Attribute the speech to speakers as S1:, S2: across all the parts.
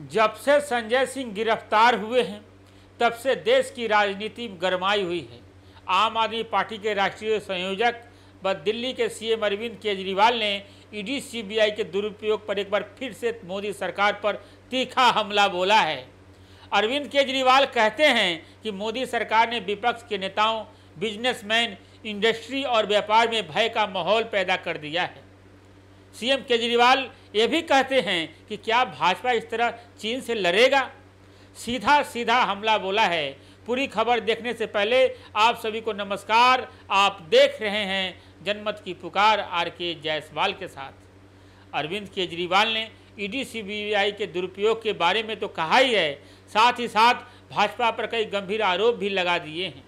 S1: जब से संजय सिंह गिरफ्तार हुए हैं तब से देश की राजनीति गरमाई हुई है। आम आदमी पार्टी के राष्ट्रीय संयोजक व दिल्ली के सीएम अरविंद केजरीवाल ने ईडी सीबीआई के दुरुपयोग पर एक बार फिर से मोदी सरकार पर तीखा हमला बोला है। अरविंद केजरीवाल कहते हैं कि मोदी सरकार ने विपक्ष के नेताओं, बिजनेसमैन, इंडस्ट्री और व्यापार में भय का माहौल पैदा कर दिया है। सीएम केजरीवाल ये भी कहते हैं कि क्या भाजपा इस तरह चीन से लड़ेगा। सीधा सीधा हमला बोला है। पूरी खबर देखने से पहले आप सभी को नमस्कार। आप देख रहे हैं जनमत की पुकार आर.के. जायसवाल के साथ। अरविंद केजरीवाल ने ईडी सीबीआई के दुरुपयोग के बारे में तो कहा ही है, साथ ही साथ भाजपा पर कई गंभीर आरोप भी लगा दिए हैं।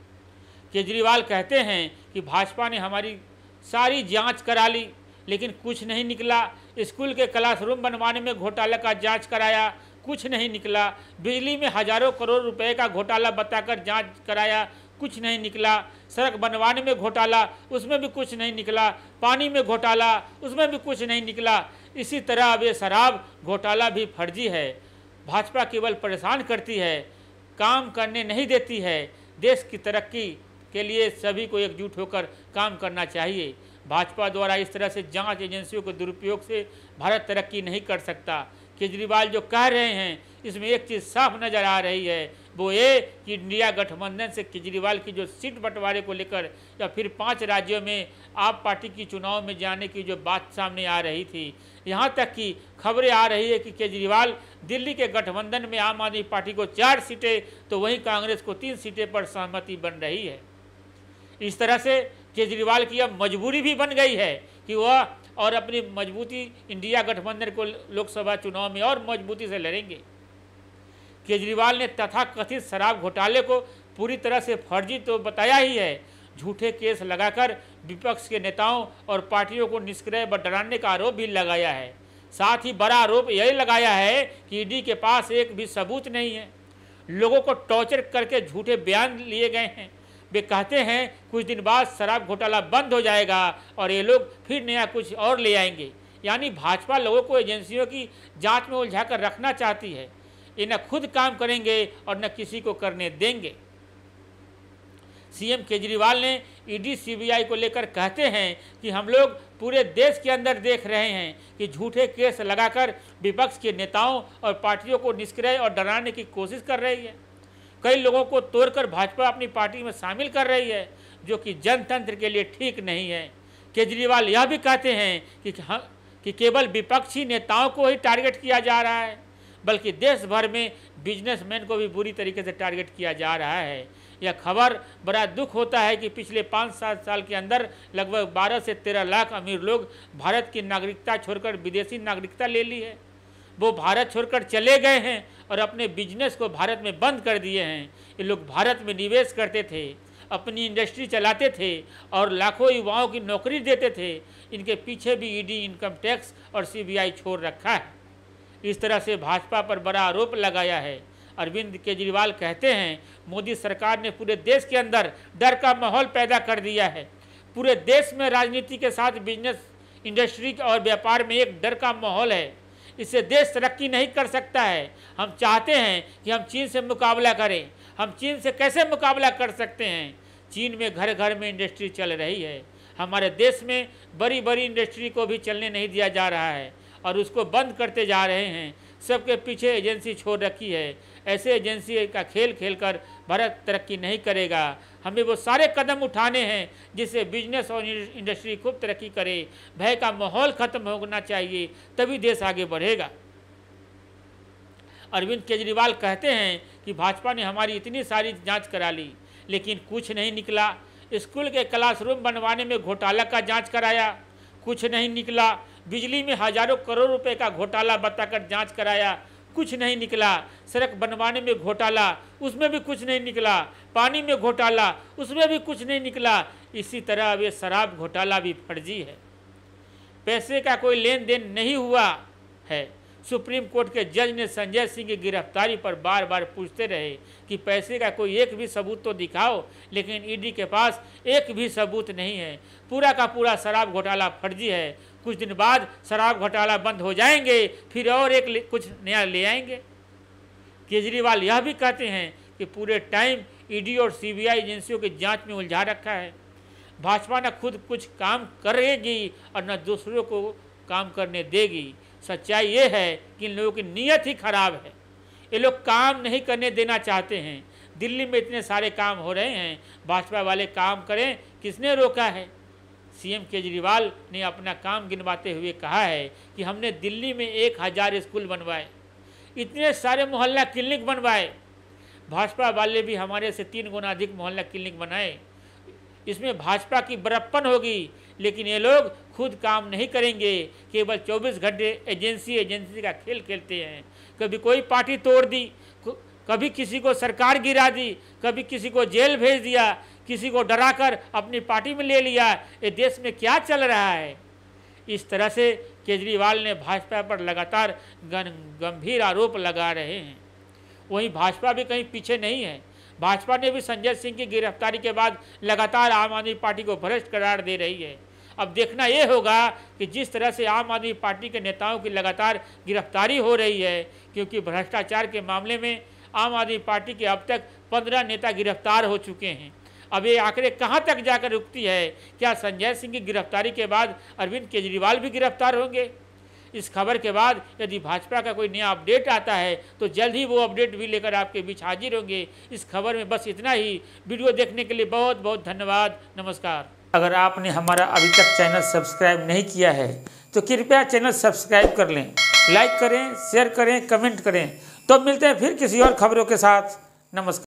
S1: केजरीवाल कहते हैं कि भाजपा ने हमारी सारी जांच करा ली लेकिन कुछ नहीं निकला। स्कूल के क्लासरूम बनवाने में घोटाला का जांच कराया, कुछ नहीं निकला। बिजली में हजारों करोड़ रुपए का घोटाला बताकर जांच कराया, कुछ नहीं निकला। सड़क बनवाने में घोटाला, उसमें भी कुछ नहीं निकला। पानी में घोटाला, उसमें भी कुछ नहीं निकला। इसी तरह अब ये शराब घोटाला भी फर्जी है। भाजपा केवल परेशान करती है, काम करने नहीं देती है। देश की तरक्की के लिए सभी को एकजुट होकर काम करना चाहिए। भाजपा द्वारा इस तरह से जांच एजेंसियों के दुरुपयोग से भारत तरक्की नहीं कर सकता। केजरीवाल जो कह रहे हैं इसमें एक चीज़ साफ नज़र आ रही है, वो ये कि इंडिया गठबंधन से केजरीवाल की जो सीट बंटवारे को लेकर या फिर 5 राज्यों में आप पार्टी की चुनाव में जाने की जो बात सामने आ रही थी, यहाँ तक कि खबरें आ रही है कि केजरीवाल दिल्ली के गठबंधन में आम आदमी पार्टी को 4 सीटें तो वहीं कांग्रेस को 3 सीटें पर सहमति बन रही है। इस तरह से केजरीवाल की अब मजबूरी भी बन गई है कि वह और अपनी मजबूती इंडिया गठबंधन को लोकसभा चुनाव में और मजबूती से लड़ेंगे। केजरीवाल ने तथाकथित शराब घोटाले को पूरी तरह से फर्जी तो बताया ही है। झूठे केस लगाकर विपक्ष के नेताओं और पार्टियों को निष्क्रिय व डराने का आरोप भी लगाया है। साथ ही बड़ा आरोप यही लगाया है कि ईडी के पास एक भी सबूत नहीं है। लोगों को टॉर्चर करके झूठे बयान लिए गए हैं। वे कहते हैं कुछ दिन बाद शराब घोटाला बंद हो जाएगा और ये लोग फिर नया कुछ और ले आएंगे। यानी भाजपा लोगों को एजेंसियों की जांच में उलझा कर रखना चाहती है। ये न खुद काम करेंगे और न किसी को करने देंगे। सीएम केजरीवाल ने ईडी सीबीआई को लेकर कहते हैं कि हम लोग पूरे देश के अंदर देख रहे हैं कि झूठे केस लगाकर विपक्ष के नेताओं और पार्टियों को निष्क्रिय और डराने की कोशिश कर रही है। कई लोगों को तोड़कर भाजपा अपनी पार्टी में शामिल कर रही है, जो कि जनतंत्र के लिए ठीक नहीं है। केजरीवाल यह भी कहते हैं कि केवल विपक्षी नेताओं को ही टारगेट किया जा रहा है, बल्कि देश भर में बिजनेसमैन को भी बुरी तरीके से टारगेट किया जा रहा है। यह खबर बड़ा दुख होता है कि पिछले 5-7 साल के अंदर लगभग 12 से 13 लाख अमीर लोग भारत की नागरिकता छोड़कर विदेशी नागरिकता ले ली है। वो भारत छोड़कर चले गए हैं और अपने बिजनेस को भारत में बंद कर दिए हैं। ये लोग भारत में निवेश करते थे, अपनी इंडस्ट्री चलाते थे और लाखों युवाओं की नौकरी देते थे। इनके पीछे भी ईडी, इनकम टैक्स और सीबीआई छोड़ रखा है। इस तरह से भाजपा पर बड़ा आरोप लगाया है। अरविंद केजरीवाल कहते हैं मोदी सरकार ने पूरे देश के अंदर डर का माहौल पैदा कर दिया है। पूरे देश में राजनीति के साथ बिजनेस, इंडस्ट्री और व्यापार में एक डर का माहौल है। इससे देश तरक्की नहीं कर सकता है। हम चाहते हैं कि हम चीन से मुकाबला करें। हम चीन से कैसे मुकाबला कर सकते हैं? चीन में घर घर में इंडस्ट्री चल रही है। हमारे देश में बड़ी बड़ी इंडस्ट्री को भी चलने नहीं दिया जा रहा है और उसको बंद करते जा रहे हैं। सबके पीछे एजेंसी छोड़ रखी है। ऐसे एजेंसी का खेल खेलकर भारत तरक्की नहीं करेगा। हमें वो सारे कदम उठाने हैं जिससे बिजनेस और इंडस्ट्री खूब तरक्की करे। भय का माहौल खत्म होना चाहिए, तभी देश आगे बढ़ेगा। अरविंद केजरीवाल कहते हैं कि भाजपा ने हमारी इतनी सारी जांच करा ली लेकिन कुछ नहीं निकला। स्कूल के क्लासरूम बनवाने में घोटाला का जांच कराया, कुछ नहीं निकला। बिजली में हजारों करोड़ रुपए का घोटाला बताकर जांच कराया, कुछ नहीं निकला। सड़क बनवाने में घोटाला, उसमें भी कुछ नहीं निकला। पानी में घोटाला, उसमें भी कुछ नहीं निकला। इसी तरह अब ये शराब घोटाला भी फर्जी है। पैसे का कोई लेन देन नहीं हुआ है। सुप्रीम कोर्ट के जज ने संजय सिंह की गिरफ्तारी पर बार बार पूछते रहे कि पैसे का कोई एक भी सबूत तो दिखाओ, लेकिन ईडी के पास एक भी सबूत नहीं है। पूरा का पूरा शराब घोटाला फर्जी है। कुछ दिन बाद शराब घोटाला बंद हो जाएंगे, फिर और कुछ नया ले आएंगे। केजरीवाल यह भी कहते हैं कि पूरे टाइम ईडी और सीबीआई एजेंसियों की जांच में उलझा रखा है। भाजपा न खुद कुछ काम करेगी और न दूसरों को काम करने देगी। सच्चाई ये है कि इन लोगों की नीयत ही खराब है। ये लोग काम नहीं करने देना चाहते हैं। दिल्ली में इतने सारे काम हो रहे हैं, भाजपा वाले काम करें, किसने रोका है? सीएम केजरीवाल ने अपना काम गिनवाते हुए कहा है कि हमने दिल्ली में 1000 स्कूल बनवाए, इतने सारे मोहल्ला क्लिनिक बनवाए। भाजपा वाले भी हमारे से 3 गुना अधिक मोहल्ला क्लिनिक बनाए। इसमें भाजपा की बड़प्पन होगी, लेकिन ये लोग खुद काम नहीं करेंगे, केवल 24 घंटे एजेंसी का खेल खेलते हैं। कभी कोई पार्टी तोड़ दी, कभी किसी को सरकार गिरा दी, कभी किसी को जेल भेज दिया, किसी को डराकर अपनी पार्टी में ले लिया। ये देश में क्या चल रहा है? इस तरह से केजरीवाल ने भाजपा पर लगातार गंभीर आरोप लगा रहे हैं। वहीं भाजपा भी कहीं पीछे नहीं है। भाजपा ने भी संजय सिंह की गिरफ्तारी के बाद लगातार आम आदमी पार्टी को भ्रष्ट करार दे रही है। अब देखना ये होगा कि जिस तरह से आम आदमी पार्टी के नेताओं की लगातार गिरफ्तारी हो रही है, क्योंकि भ्रष्टाचार के मामले में आम आदमी पार्टी के अब तक 15 नेता गिरफ्तार हो चुके हैं। अब ये आंकड़े कहां तक जाकर रुकती है? क्या संजय सिंह की गिरफ्तारी के बाद अरविंद केजरीवाल भी गिरफ्तार होंगे? इस खबर के बाद यदि भाजपा का कोई नया अपडेट आता है तो जल्द ही वो अपडेट भी लेकर आपके बीच हाजिर होंगे। इस खबर में बस इतना ही। वीडियो देखने के लिए बहुत बहुत धन्यवाद। नमस्कार। अगर आपने हमारा अभी तक चैनल सब्सक्राइब नहीं किया है तो कृपया चैनल सब्सक्राइब कर लें, लाइक करें, शेयर करें, कमेंट करें। तो मिलते हैं फिर किसी और खबरों के साथ। नमस्कार।